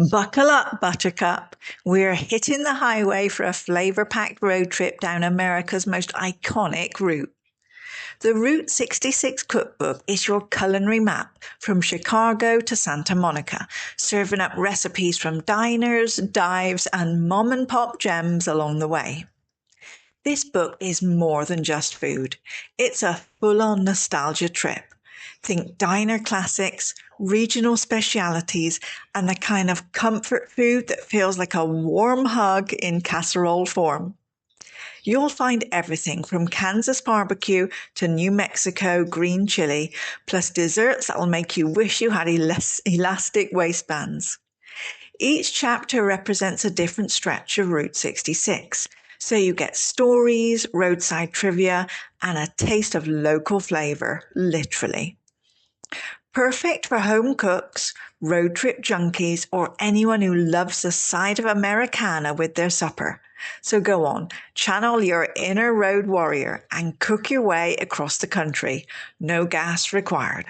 Buckle up, Buttercup. We're hitting the highway for a flavor-packed road trip down America's most iconic route. The Route 66 Cookbook is your culinary map from Chicago to Santa Monica, serving up recipes from diners, dives, and mom-and-pop gems along the way. This book is more than just food. It's a full-on nostalgia trip. Think diner classics, regional specialities, and the kind of comfort food that feels like a warm hug in casserole form. You'll find everything from Kansas barbecue to New Mexico green chili, plus desserts that'll make you wish you had elastic waistbands. Each chapter represents a different stretch of Route 66, so you get stories, roadside trivia, and a taste of local flavor, literally. Perfect for home cooks, road trip junkies, or anyone who loves the side of Americana with their supper. So go on, channel your inner road warrior and cook your way across the country. No gas required.